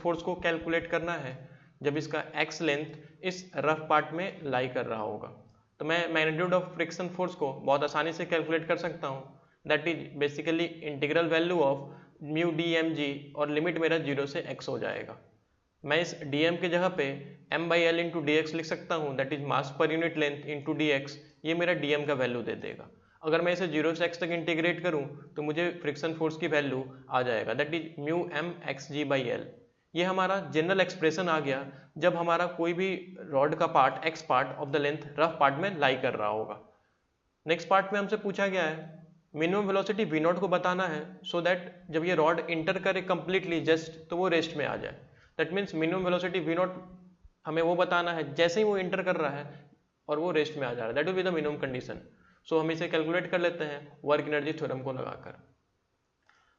Force को calculate करना है जब इसका एक्स लेंथ इस रफ पार्ट में लाई कर रहा होगा। तो मैं मैग्नीट्यूड ऑफ फ्रिक्शन फोर्स को बहुत आसानी से कैलकुलेट कर सकता हूँ, that is basically integral value of mu D M G, और लिमिट मेरा 0 से x हो जाएगा। मैं इस dm के जगह पे m by L into D x लिख सकता हूँ, that is mass per unit length into D x, ये मेरा dm का वैल्यू दे देगा। अगर मैं इसे 0 से x तक इंटीग्रेट करूँ तो मुझे फ्रिक्शन फोर्स की वैल्यू आ जाएगा, that is mu M X G by L. ये हमारा जनरल एक्सप्रेशन आ गया जब हमारा कोई भी रॉड का part x part of the length rough part में लाई कर रहा होगा। नेक्स्ट पार्ट में हमसे पूछा गया है मिनिमम वेलोसिटी v नॉट को बताना है, सो दैट जब ये रॉड इंटर करे कंप्लीटली जस्ट तो वो रेस्ट में आ जाए। That means minimum velocity v not हमें वो बताना है जैसे ही वो इंटर कर रहा है और वो रेस्ट में आ जा रहा है, that will be the minimum condition. So हम इसे कैलकुलेट कर लेते हैं वर्क एनर्जी थ्योरम को लगाकर।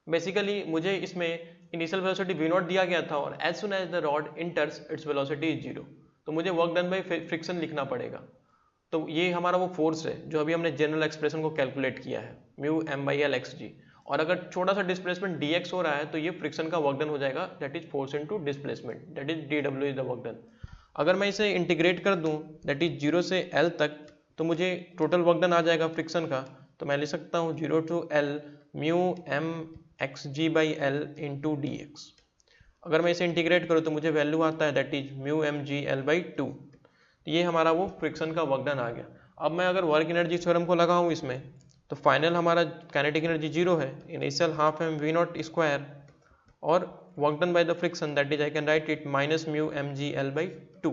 बेसिकली मुझे इसमें इनिशियल वेलोसिटी v नॉट दिया गया था और as soon as the rod enters its velocity is 0, तो मुझे वर्क डन बाई फ्रिक्शन लिखना पड़ेगा। तो ये हमारा वो फोर्स है जो अभी हमने जनरल एक्सप्रेशन को कैलकुलेट किया है, mu M by L X G, और अगर छोटा सा डिस्प्लेसमेंट डी एक्स हो रहा है तो ये फ्रिक्शन का वर्क डन हो जाएगा, that is force into displacement, that is D W is the work done. अगर मैं इसे इंटीग्रेट कर दूं दैट इज 0 से एल तक, तो मुझे टोटल वर्क डन आ जाएगा फ्रिक्शन का। तो मैं लिख सकता हूँ 0 to L mu M X G by L into D X. अगर मैं इसे इंटीग्रेट करूँ तो मुझे वैल्यू आता है that is mu M G L by 2। ये हमारा वो फ्रिक्शन का वर्क डन आ गया। अब मैं अगर वर्क एनर्जी थ्योरम को लगाऊं इसमें, तो फाइनल हमारा काइनेटिक एनर्जी 0 है, initial half M V not square और work done by the friction, that is I can write it minus mu M G L by 2,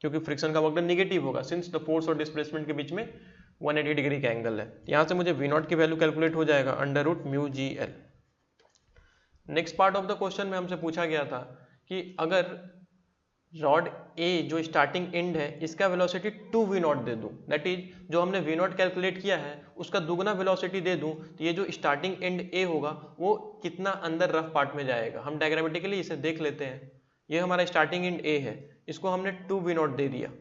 क्योंकि फ्रिक्शन का वर्क डन निगेटिव होगा सिंस द फोर्स और displacement के बीच में 180 degree का angle है। यहाँ से मुझे वी नॉट की वैल्यू कैलकुलेट हो जाएगा under root mu G L. Next part of the question में हमसे पूछा गया था कि अगर रॉड ए जो स्टार्टिंग एंड है इसका वेलोसिटी 2v नॉट दे दूं, दैट इज जो हमने v नॉट कैलकुलेट किया है उसका दुगना वेलोसिटी दे दूं, तो ये जो स्टार्टिंग एंड ए होगा वो कितना अंदर रफ पार्ट में जाएगा। हम डायग्रामेटिकली इसे देख लेते हैं। ये हमारा स्टार्टिंग एंड ए है, इसको हमने 2v नॉट दे दिया।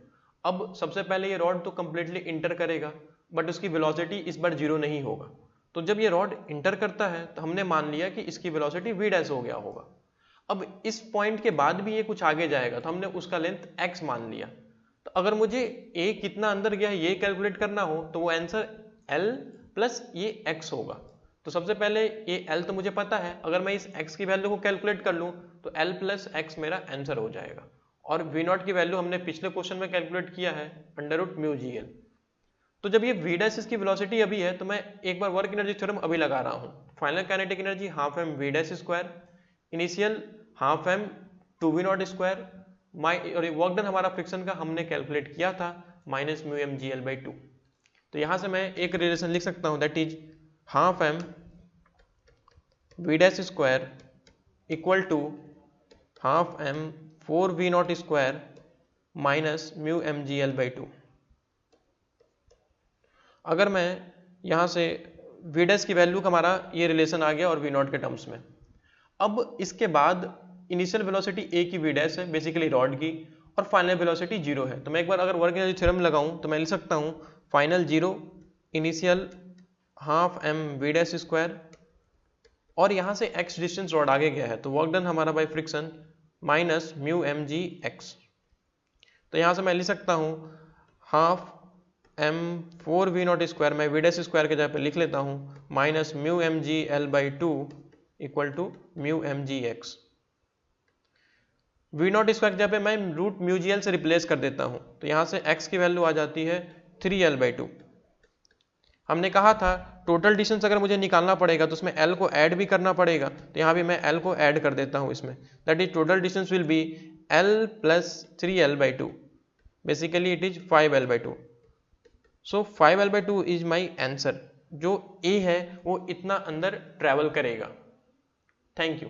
अब सबसे पहले ये रॉड तो कंप्लीटली इंटर करेगा बट उसकी वेलोसिटी इस बार 0 नहीं होगा। तो जब ये रॉड इंटर करता है तो हमने मान लिया कि इसकी वेलोसिटी v डैश हो गया होगा। अब इस पॉइंट के बाद भी ये कुछ आगे जाएगा तो हमने उसका लेंथ x मान लिया। तो अगर मुझे a कितना अंदर गया है ये कैलकुलेट करना हो तो वो आंसर l प्लस ये x होगा। तो सबसे पहले ये l तो मुझे पता है, अगर मैं इस x की वैल्यू को कैलकुलेट कर लूँ तो l प्लस x मेरा आंसर हो जाएगा। और v नॉट की वैल्यू हमने पिछले क्वेश्चन में कैलकुलेट किया है under root mu G L. तो जब ये v डैश इसकी वेलोसिटी अभी है तो मैं एक बार वर्क एनर्जी थ्योरम अभी लगा रहा हूँ। Final kinetic energy half M V dash square, initial half M 2v not square, और वर्क डन हमारा फ्रिक्शन का हमने कैलकुलेट किया था minus mu M G L by 2। तो यहां से मैं एक रिलेशन लिख सकता हूं that is half M V dash square equal to half M 4v not square minus mu M G L by 2। अगर मैं यहां से वी डैश की वैल्यू का हमारा ये रिलेशन आ गया और वी नॉट के टर्म्स में। अब इसके बाद इनिशियल वेलोसिटी a की v डैश है बेसिकली रॉड की, और फाइनल वेलोसिटी 0 है। तो मैं एक बार अगर वर्क एनर्जी थ्योरम लगाऊं तो मैं लिख सकता हूं final 0 initial half M V dash square, और यहां से x डिस्टेंस रॉड आगे गया है तो वर्क डन हमारा by friction minus mu M G X. तो यहां से मैं लिख सकता हूं half M 4v not square, मैं वी डैश स्क्वायर के जगह पे लिख लेता हूं minus mu M G L by 2 equal to mu M G X. V not square की जगह पे मैं रूट म्यू जी एल से रिप्लेस कर देता हूं, तो यहां से x की वैल्यू आ जाती है 3l बाई 2। हमने कहा था टोटल डिस्टेंस अगर मुझे निकालना पड़ेगा तो उसमें l को ऐड भी करना पड़ेगा, तो यहां भी मैं l को ऐड कर देता हूं इसमें, that is total distance will be l plus 3l by 2, basically it is 5l by 2। So 5l by 2 is my answer. जो a है वो इतना अंदर ट्रेवल करेगा। Thank you.